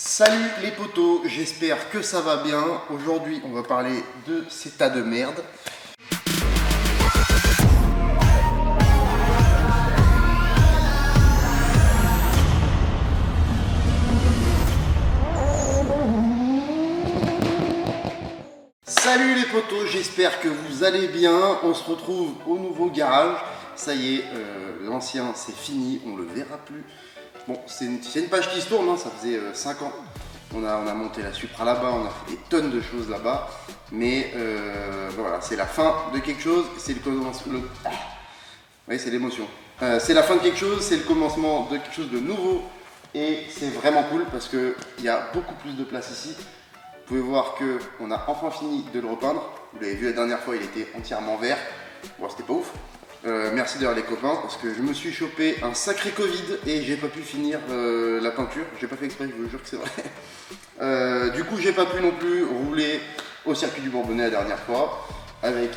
Salut les potos, j'espère que ça va bien. Aujourd'hui, on va parler de ces tas de merde. Salut les potos, j'espère que vous allez bien. On se retrouve au nouveau garage. Ça y est, l'ancien c'est fini, on le verra plus. Bon, c'est une page qui se tourne, hein, ça faisait 5 ans. On a monté la Supra là-bas, on a fait des tonnes de choses là-bas. Mais voilà, c'est la fin de quelque chose, c'est le commencement. Oui, c'est l'émotion. C'est la fin de quelque chose, c'est le commencement de quelque chose de nouveau. Et c'est vraiment cool parce qu'il y a beaucoup plus de place ici. Vous pouvez voir qu'on a enfin fini de le repeindre. Vous l'avez vu la dernière fois, il était entièrement vert. Bon, c'était pas ouf. Merci d'ailleurs les copains parce que je me suis chopé un sacré Covid et j'ai pas pu finir la peinture. J'ai pas fait exprès, je vous jure que c'est vrai. Du coup, j'ai pas pu non plus rouler au circuit du Bourbonnais la dernière fois avec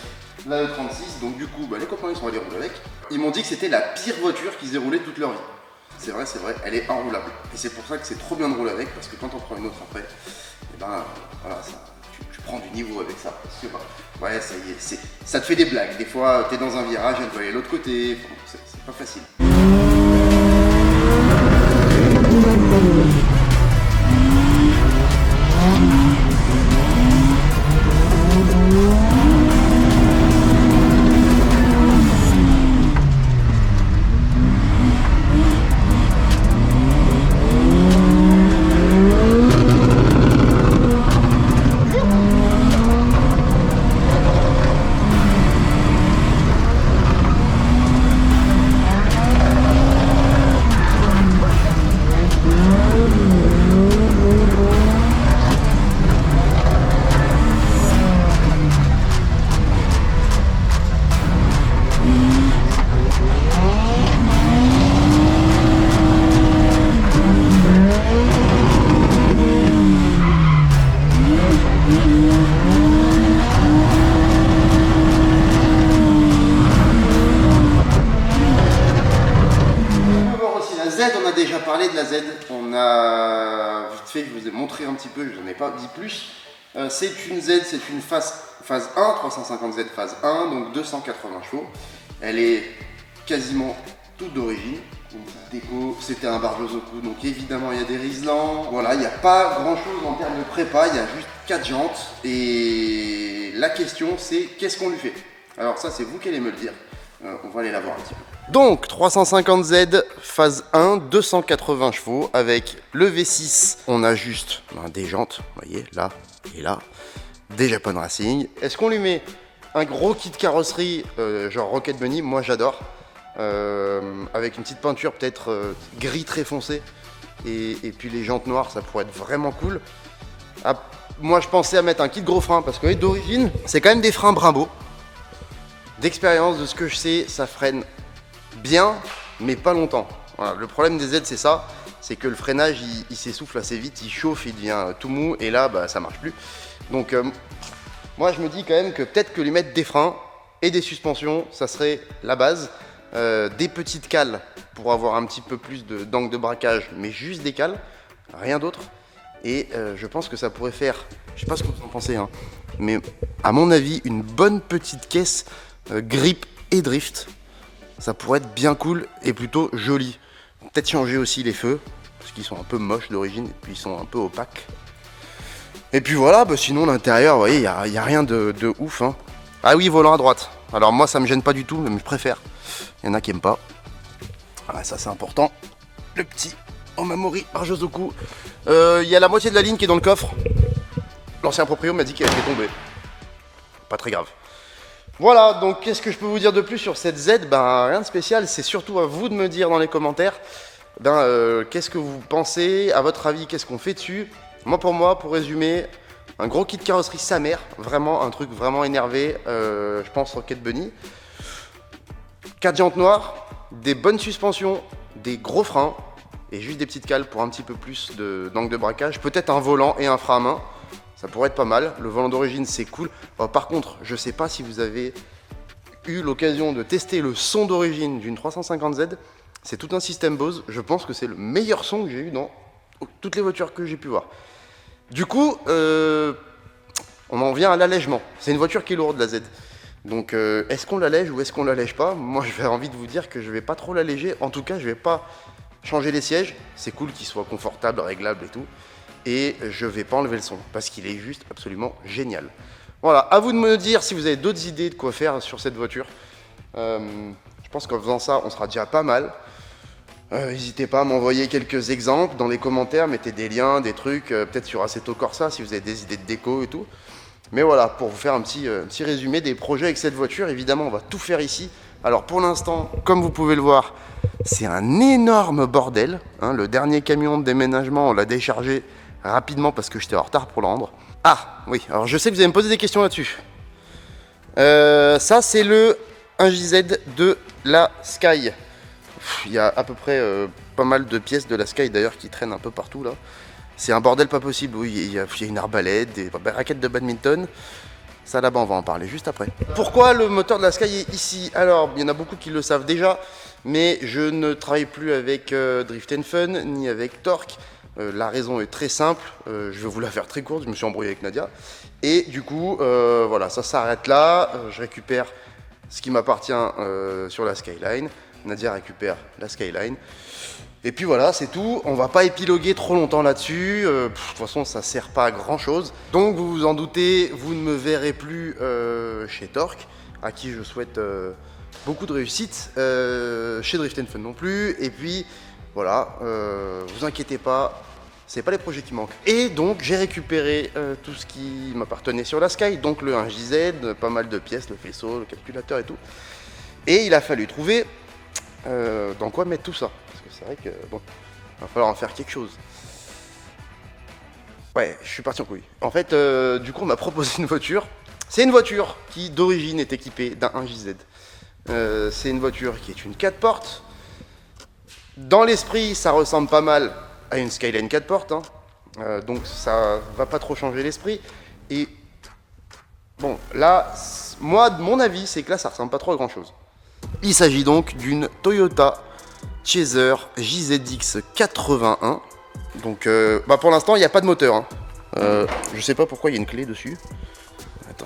la E36. Donc du coup, les copains ils sont allés rouler avec. Ils m'ont dit que c'était la pire voiture qu'ils aient roulée toute leur vie. C'est vrai, elle est enroulable. Et c'est pour ça que c'est trop bien de rouler avec parce que quand on prend une autre après, et voilà, tu prends du niveau avec ça. Parce que ouais, ça y est, ça te fait des blagues. Des fois, t'es dans un virage, elle doit aller de l'autre côté. C'est pas facile. On a déjà parlé de la Z, on a vite fait, je vous ai montré un petit peu, je n'en ai pas dit plus. C'est une Z, c'est une phase 1, 350Z phase 1, donc 280 chevaux. Elle est quasiment toute d'origine. Déco, c'était un Barjozoku, donc évidemment il y a des Riesland. Voilà, il n'y a pas grand chose en termes de prépa, il y a juste 4 jantes. Et la question c'est qu'est-ce qu'on lui fait? Alors ça c'est vous qui allez me le dire, on va aller la voir un petit peu. Donc 350Z phase 1, 280 chevaux avec le V6. On a juste des jantes, vous voyez, là et là, des Japan Racing. Est-ce qu'on lui met un gros kit carrosserie genre Rocket Bunny? Moi j'adore. Avec une petite peinture peut-être gris très foncé et puis les jantes noires, ça pourrait être vraiment cool. Ah, moi je pensais à mettre un kit gros frein parce que d'origine c'est quand même des freins Brembo. D'expérience, de ce que je sais, ça freine bien, mais pas longtemps. Voilà, le problème des Z, c'est ça, c'est que le freinage, il s'essouffle assez vite, il chauffe, il devient tout mou, et là, ça marche plus. Donc, moi, je me dis quand même que peut-être que lui mettre des freins et des suspensions, ça serait la base. Des petites cales pour avoir un petit peu plus d'angle de braquage, mais juste des cales, rien d'autre. Et je pense que ça pourrait faire, je sais pas ce que vous en pensez, hein, mais à mon avis, une bonne petite caisse grip et drift. Ça pourrait être bien cool et plutôt joli. Peut-être changer aussi les feux, parce qu'ils sont un peu moches d'origine, et puis ils sont un peu opaques. Et puis voilà, sinon l'intérieur, vous voyez, il n'y a rien de ouf. Hein. Ah oui, volant à droite. Alors moi, ça me gêne pas du tout, mais je préfère. Il y en a qui aiment pas. Ah, ça c'est important. Le petit Omamori Barjozoku. Il y a la moitié de la ligne qui est dans le coffre. L'ancien proprio m'a dit qu'elle était tombée. Pas très grave. Voilà, donc qu'est-ce que je peux vous dire de plus sur cette Z? Rien de spécial, c'est surtout à vous de me dire dans les commentaires qu'est-ce que vous pensez, à votre avis, qu'est-ce qu'on fait dessus. Pour moi, pour résumer, un gros kit carrosserie sa mère, vraiment un truc vraiment énervé, je pense Rocket Bunny. 4 jantes noires, des bonnes suspensions, des gros freins et juste des petites cales pour un petit peu plus d'angle de braquage, peut-être un volant et un frein à main. Ça pourrait être pas mal. Le volant d'origine, c'est cool. Par contre, je sais pas si vous avez eu l'occasion de tester le son d'origine d'une 350Z. C'est tout un système Bose. Je pense que c'est le meilleur son que j'ai eu dans toutes les voitures que j'ai pu voir. Du coup, on en vient à l'allègement. C'est une voiture qui est lourde, la Z. Donc, est-ce qu'on l'allège ou est-ce qu'on l'allège pas? Moi, j'ai envie de vous dire que je vais pas trop l'alléger. En tout cas, je vais pas changer les sièges. C'est cool qu'ils soient confortables, réglables et tout. Et je vais pas enlever le son parce qu'il est juste absolument génial. Voilà, à vous de me dire si vous avez d'autres idées de quoi faire sur cette voiture. Je pense qu'en faisant ça, on sera déjà pas mal. N'hésitez pas à m'envoyer quelques exemples dans les commentaires, mettez des liens, des trucs, peut-être sur Assetto Corsa si vous avez des idées de déco et tout. Mais voilà, pour vous faire un petit résumé des projets avec cette voiture, évidemment on va tout faire ici. Alors pour l'instant, comme vous pouvez le voir, c'est un énorme bordel. Hein, le dernier camion de déménagement, on l'a déchargé rapidement parce que j'étais en retard pour le rendre. Ah oui, alors je sais que vous allez me poser des questions là-dessus. Ça c'est le 1JZ de la Sky. Il y a à peu près pas mal de pièces de la Sky d'ailleurs qui traînent un peu partout là. C'est un bordel pas possible, oui, il y a une arbalète, des raquettes de badminton. Ça là-bas on va en parler juste après. Pourquoi le moteur de la Sky est ici? Alors, il y en a beaucoup qui le savent déjà, mais je ne travaille plus avec Drift & Fun ni avec Torque. La raison est très simple, je vais vous la faire très courte, je me suis embrouillé avec Nadia. Et du coup, voilà, ça s'arrête là, je récupère ce qui m'appartient sur la Skyline. Nadia récupère la Skyline. Et puis voilà, c'est tout. On va pas épiloguer trop longtemps là-dessus. De toute façon, ça sert pas à grand chose. Donc, vous vous en doutez, vous ne me verrez plus chez Torque, à qui je souhaite beaucoup de réussite. Chez Drift & Fun non plus. Et puis, voilà, vous inquiétez pas, c'est pas les projets qui manquent. Et donc, j'ai récupéré tout ce qui m'appartenait sur la Sky. Donc, le 1JZ, pas mal de pièces, le faisceau, le calculateur et tout. Et il a fallu trouver dans quoi mettre tout ça. C'est vrai que bon, va falloir en faire quelque chose. Ouais, je suis parti en couille. En fait, du coup, on m'a proposé une voiture. C'est une voiture qui, d'origine, est équipée d'un 1JZ. C'est une voiture qui est une 4 portes. Dans l'esprit, ça ressemble pas mal à une Skyline 4 portes. Hein. Donc, ça va pas trop changer l'esprit. Et bon, là, moi, de mon avis, c'est que là, ça ressemble pas trop à grand chose. Il s'agit donc d'une Toyota Chaser JZX 81. Donc pour l'instant il n'y a pas de moteur. Hein. Je sais pas pourquoi il y a une clé dessus. Attends.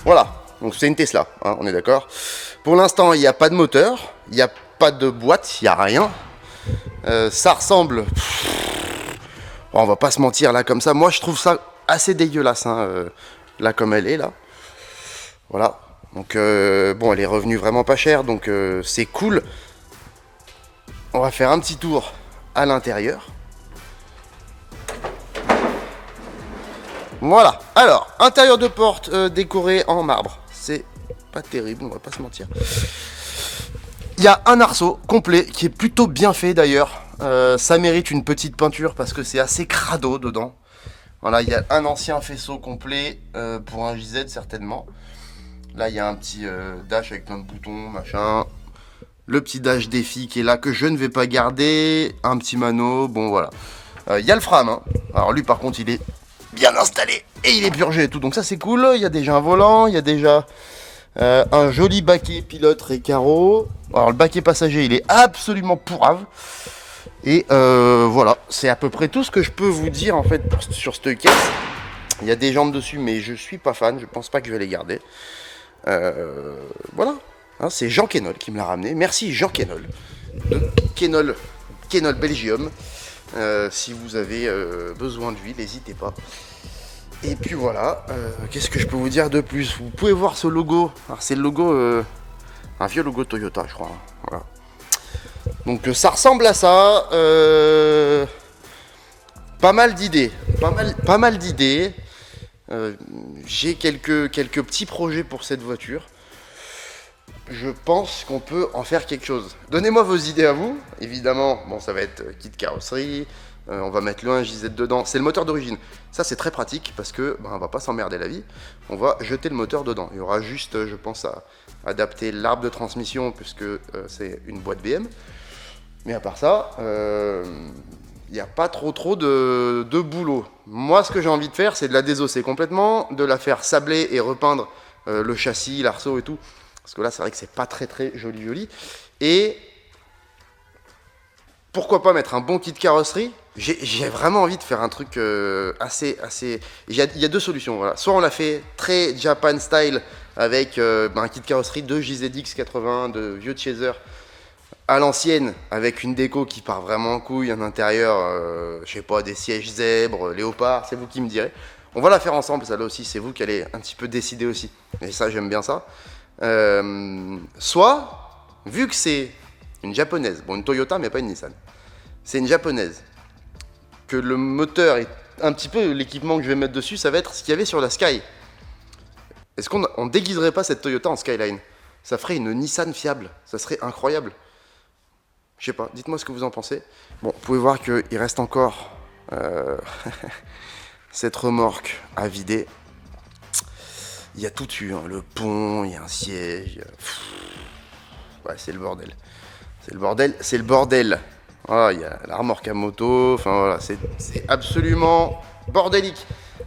Voilà, donc c'est une Tesla, hein, on est d'accord. Pour l'instant il n'y a pas de moteur, il n'y a pas de boîte, il n'y a rien. Ça ressemble... Bon, on va pas se mentir là comme ça, moi je trouve ça assez dégueulasse, hein, là comme elle est là. Voilà. Donc bon, elle est revenue vraiment pas chère, donc c'est cool. On va faire un petit tour à l'intérieur. Voilà. Alors, intérieur de porte décoré en marbre. C'est pas terrible, on va pas se mentir. Il y a un arceau complet qui est plutôt bien fait d'ailleurs. Ça mérite une petite peinture parce que c'est assez crado dedans. Voilà, il y a un ancien faisceau complet pour un JZ certainement. Là, il y a un petit dash avec plein de boutons, machin. Le petit dash défi qui est là, que je ne vais pas garder. Un petit mano, bon voilà. Il y a le frame. Hein. Alors lui, par contre, il est bien installé. Et il est purgé et tout. Donc ça, c'est cool. Il y a déjà un volant. Il y a déjà un joli baquet pilote Recaro. Alors le baquet passager, il est absolument pourrave. Et voilà, c'est à peu près tout ce que je peux vous dire en fait sur cette caisse. Il y a des jambes dessus, mais je suis pas fan. Je pense pas que je vais les garder. Voilà, hein, c'est Jean Kenol qui me l'a ramené. Merci Jean Kenol de Kenol Belgium. Si vous avez besoin d'huile, n'hésitez pas. Et puis voilà, qu'est-ce que je peux vous dire de plus? Vous pouvez voir ce logo. Alors c'est le logo, un vieux logo Toyota, je crois. Hein. Voilà. Donc ça ressemble à ça. Pas mal d'idées, pas mal d'idées. J'ai quelques petits projets pour cette voiture. Je pense qu'on peut en faire quelque chose. Donnez-moi vos idées à vous. Évidemment, bon, ça va être kit carrosserie. On va mettre le 1JZ dedans. C'est le moteur d'origine. Ça, c'est très pratique parce que on va pas s'emmerder la vie. On va jeter le moteur dedans. Il y aura juste, je pense, à adapter l'arbre de transmission puisque c'est une boîte BM. Mais à part ça, il n'y a pas trop de boulot. Moi, ce que j'ai envie de faire, c'est de la désosser complètement, de la faire sabler et repeindre le châssis, l'arceau et tout. Parce que là, c'est vrai que c'est pas très joli. Et pourquoi pas mettre un bon kit carrosserie. J'ai vraiment envie de faire un truc assez... Il y a deux solutions, voilà. Soit on l'a fait très Japan style, avec un kit carrosserie de JZX 80, de vieux Chaser, à l'ancienne, avec une déco qui part vraiment en couille, un intérieur, je sais pas, des sièges zèbres, léopard, c'est vous qui me direz. On va la faire ensemble, ça là aussi, c'est vous qui allez un petit peu décider aussi. Et ça, j'aime bien ça. Soit, vu que c'est une japonaise, bon, une Toyota, mais pas une Nissan, c'est une japonaise, que le moteur est un petit peu l'équipement que je vais mettre dessus, ça va être ce qu'il y avait sur la Sky. Est-ce qu'on déguiserait pas cette Toyota en Skyline? Ça ferait une Nissan fiable, ça serait incroyable. Je sais pas, dites-moi ce que vous en pensez. Bon, vous pouvez voir qu'il reste encore cette remorque à vider. Il y a tout dessus, hein. Le pont, il y a un siège. Ouais, c'est le bordel. C'est le bordel, c'est le bordel. Ah, il y a la remorque à moto, enfin voilà, c'est absolument bordélique.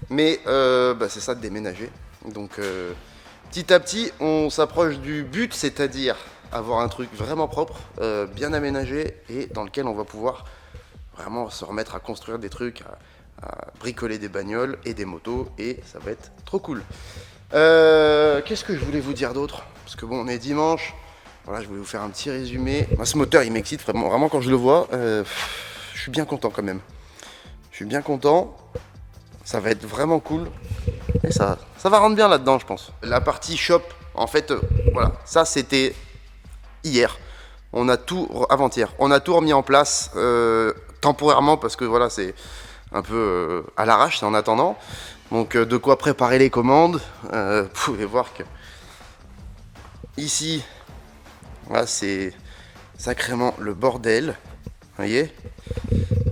Mais c'est ça de déménager. Donc petit à petit, on s'approche du but, c'est-à-dire avoir un truc vraiment propre, bien aménagé et dans lequel on va pouvoir vraiment se remettre à construire des trucs, à bricoler des bagnoles et des motos et ça va être trop cool. Qu'est-ce que je voulais vous dire d'autre? Parce que bon, on est dimanche, voilà, je voulais vous faire un petit résumé. Moi, ce moteur, il m'excite vraiment quand je le vois. Je suis bien content quand même. Je suis bien content. Ça va être vraiment cool. Et ça va rendre bien là-dedans, je pense. La partie shop, en fait, voilà, ça c'était hier. On a tout, avant-hier, on a tout remis en place temporairement parce que voilà, c'est un peu à l'arrache, c'est en attendant. Donc de quoi préparer les commandes. Vous pouvez voir que ici, là c'est sacrément le bordel. Vous voyez?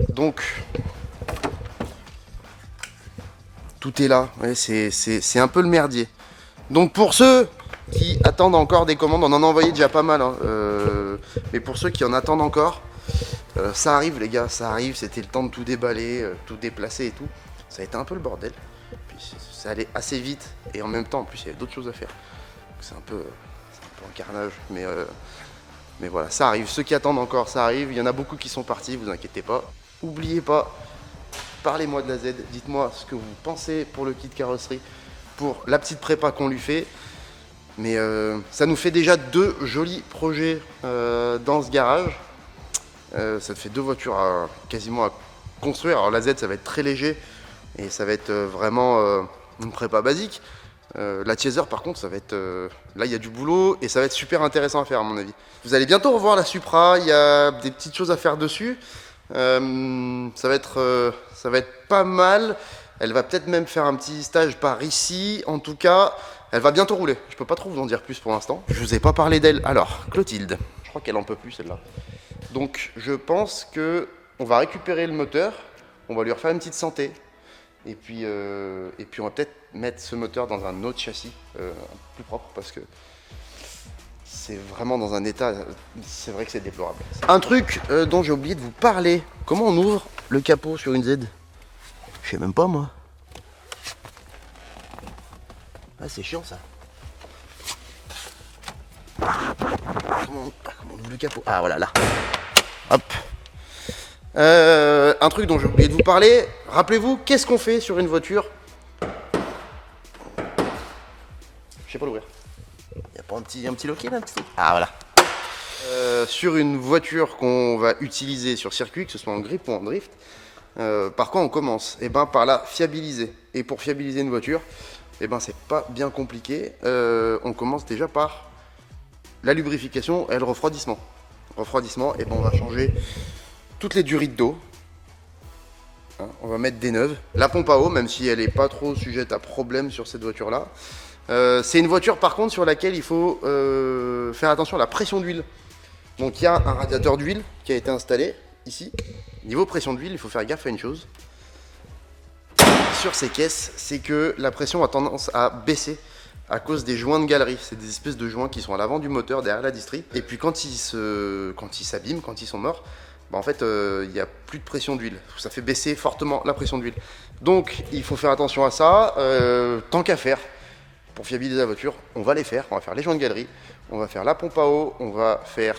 Donc tout est là, ouais, c'est un peu le merdier. Donc pour ceux qui attendent encore des commandes, on en a envoyé déjà pas mal, hein, mais pour ceux qui en attendent encore, ça arrive les gars, ça arrive, c'était le temps de tout déballer, tout déplacer et tout. Ça a été un peu le bordel, puis ça allait assez vite, et en même temps, en plus il y avait d'autres choses à faire. C'est un peu un carnage, mais voilà, ça arrive. Ceux qui attendent encore, ça arrive, il y en a beaucoup qui sont partis, vous inquiétez pas. Oubliez pas, parlez-moi de la Z, dites-moi ce que vous pensez pour le kit carrosserie, pour la petite prépa qu'on lui fait. Mais ça nous fait déjà deux jolis projets dans ce garage. Ça fait deux voitures quasiment à construire. Alors la Z, ça va être très léger et ça va être vraiment une prépa basique. La Chaser, par contre, ça va être là, il y a du boulot et ça va être super intéressant à faire à mon avis. Vous allez bientôt revoir la Supra. Il y a des petites choses à faire dessus. Ça va être pas mal. Elle va peut-être même faire un petit stage par ici. En tout cas, elle va bientôt rouler. Je peux pas trop vous en dire plus pour l'instant. Je vous ai pas parlé d'elle. Alors, Clotilde. Je crois qu'elle en peut plus celle-là. Donc, je pense que on va récupérer le moteur. On va lui refaire une petite santé. Et puis on va peut-être mettre ce moteur dans un autre châssis, plus propre, parce que c'est vraiment dans un état. C'est vrai que c'est déplorable. Un truc dont j'ai oublié de vous parler. Comment on ouvre le capot sur une Z? Je sais même pas moi. Ah, c'est chiant ça. Comment on ouvre le capot? Ah voilà, là. Hop. Un truc dont j'ai oublié de vous parler. Rappelez-vous, qu'est-ce qu'on fait sur une voiture? Je sais pas l'ouvrir. Il y a pas un petit loquet là, un petit truc? Ah voilà. Sur une voiture qu'on va utiliser sur circuit, que ce soit en grip ou en drift, par quoi on commence? Eh ben par la fiabiliser. Et pour fiabiliser une voiture, eh ben c'est pas bien compliqué. On commence déjà par la lubrification et le refroidissement. Refroidissement, et ben on va changer toutes les durites d'eau. Hein, on va mettre des neuves. La pompe à eau, même si elle n'est pas trop sujette à problème sur cette voiture-là. C'est une voiture par contre sur laquelle il faut faire attention à la pression d'huile. Donc il y a un radiateur d'huile qui a été installé ici. Niveau pression d'huile, il faut faire gaffe à une chose. Sur ces caisses, c'est que la pression a tendance à baisser à cause des joints de galerie. C'est des espèces de joints qui sont à l'avant du moteur, derrière la distrie. Et puis quand ils s'abîment, quand ils sont morts, bah en fait, il n'y a plus de pression d'huile. Ça fait baisser fortement la pression d'huile. Donc il faut faire attention à ça. Tant qu'à faire, pour fiabiliser la voiture, on va les faire. On va faire les joints de galerie, on va faire la pompe à eau, on va faire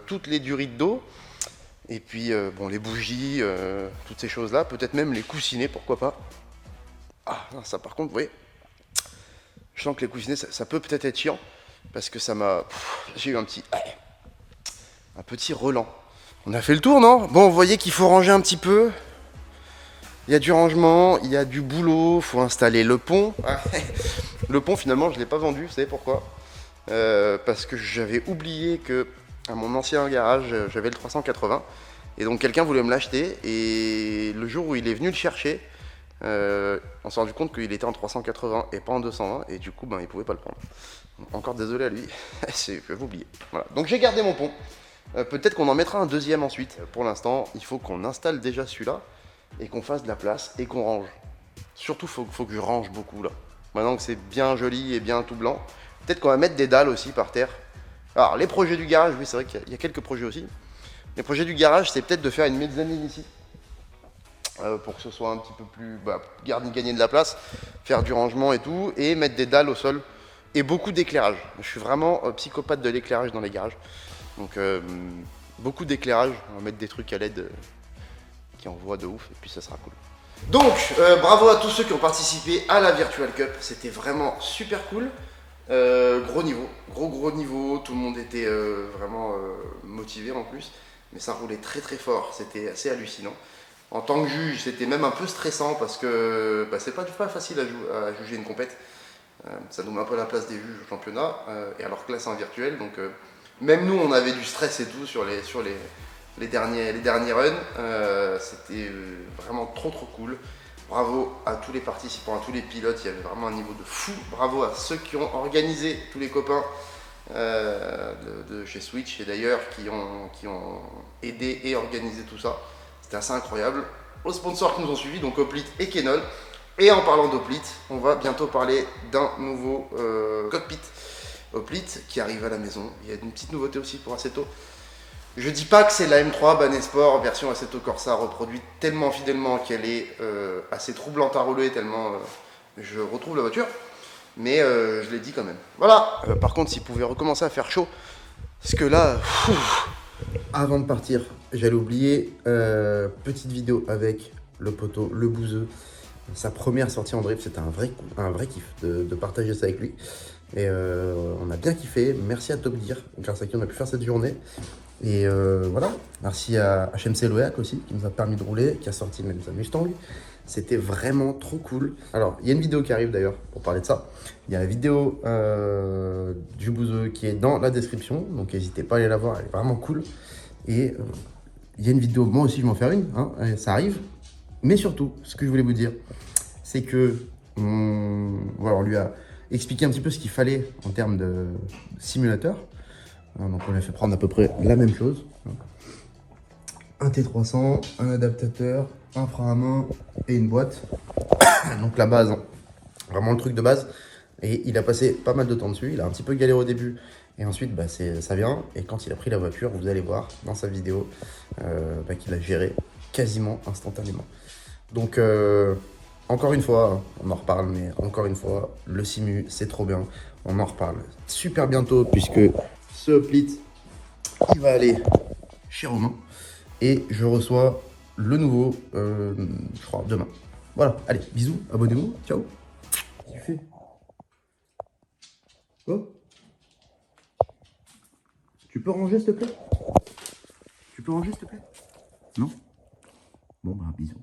toutes les durites d'eau. Et puis, bon, les bougies, toutes ces choses-là. Peut-être même les coussinets, pourquoi pas. Ah, non, ça par contre, vous voyez, je sens que les coussinets, ça peut peut-être être chiant. Parce que ça m'a... J'ai eu un petit relent. On a fait le tour, non? Bon, vous voyez qu'il faut ranger un petit peu. Il y a du rangement, il y a du boulot, faut installer le pont. Le pont, finalement, je ne l'ai pas vendu, vous savez pourquoi? Parce que j'avais oublié que à mon ancien garage, j'avais le 380. Et donc quelqu'un voulait me l'acheter. Et le jour où il est venu le chercher, on s'est rendu compte qu'il était en 380 et pas en 220. Et du coup, ben, il pouvait pas le prendre. Encore désolé à lui, je vais oublier. Voilà. Donc j'ai gardé mon pont. Peut-être qu'on en mettra un deuxième ensuite. Pour l'instant, il faut qu'on installe déjà celui-là et qu'on fasse de la place et qu'on range. Surtout, faut que je range beaucoup là. Maintenant que c'est bien joli et bien tout blanc, peut-être qu'on va mettre des dalles aussi par terre. Alors, les projets du garage, oui, c'est vrai qu'il y a quelques projets aussi. Les projets du garage, c'est peut-être de faire une mezzanine ici. Pour que ce soit un petit peu plus... gagner de la place, faire du rangement et tout, et mettre des dalles au sol. Et beaucoup d'éclairage. Je suis vraiment psychopathe de l'éclairage dans les garages. Donc, beaucoup d'éclairage. On va mettre des trucs à LED qui envoient de ouf, et puis ça sera cool. Donc, bravo à tous ceux qui ont participé à la Virtual Cup. C'était vraiment super cool. Gros niveau, gros niveau. Tout le monde était vraiment motivé en plus. Mais ça roulait très très fort. C'était assez hallucinant. En tant que juge, c'était même un peu stressant parce que c'est pas facile à juger une compète. Ça nous met un peu la place des juges au championnat. Et alors que là, c'est en virtuel. Donc, même nous, on avait du stress et tout sur les derniers runs. C'était vraiment trop cool. Bravo à tous les participants, à tous les pilotes, il y avait vraiment un niveau de fou. Bravo à ceux qui ont organisé, tous les copains de chez Switch et d'ailleurs qui ont aidé et organisé tout ça. C'était assez incroyable. Aux sponsors qui nous ont suivis, donc Oplit et Kenol. Et en parlant d'Oplit, on va bientôt parler d'un nouveau cockpit Oplit qui arrive à la maison. Il y a une petite nouveauté aussi pour Assetto. Je dis pas que c'est la M3 Banesport version Assetto Corsa reproduite tellement fidèlement qu'elle est assez troublante à rouler, tellement je retrouve la voiture. Mais je l'ai dit quand même. Voilà. Par contre, s'il pouvait recommencer à faire chaud, parce que là, avant de partir, j'allais oublier petite vidéo avec le poteau, le bouseux. Sa première sortie en drift, c'était un vrai kiff de partager ça avec lui. Et on a bien kiffé. Merci à Top Gear, grâce à qui on a pu faire cette journée. Et voilà, merci à HMC Loyac aussi, qui nous a permis de rouler, qui a sorti même sa Mustang. C'était vraiment trop cool. Alors, il y a une vidéo qui arrive d'ailleurs, pour parler de ça. Il y a la vidéo du bouseux qui est dans la description, donc n'hésitez pas à aller la voir, elle est vraiment cool. Et il y a une vidéo, moi aussi je vais en faire une, hein, ça arrive. Mais surtout, ce que je voulais vous dire, c'est que voilà, on lui a expliqué un petit peu ce qu'il fallait en termes de simulateur. Donc on lui a fait prendre à peu près la même chose. Un T300, un adaptateur, un frein à main et une boîte. Donc la base, hein. Vraiment le truc de base. Et il a passé pas mal de temps dessus. Il a un petit peu galéré au début. Et ensuite, ça vient. Et quand il a pris la voiture, vous allez voir dans sa vidéo qu'il a géré quasiment instantanément. Donc, encore une fois, on en reparle, mais encore une fois, le Simu, c'est trop bien. On en reparle super bientôt, puisque ce Oplit, il va aller chez Romain. Et je reçois le nouveau, je crois, demain. Voilà, allez, bisous, abonnez-vous, ciao. Qu'est-ce que tu fais? Oh, tu peux ranger, s'il te plaît? Tu peux ranger, s'il te plaît? Non? Bon, bah, bisous.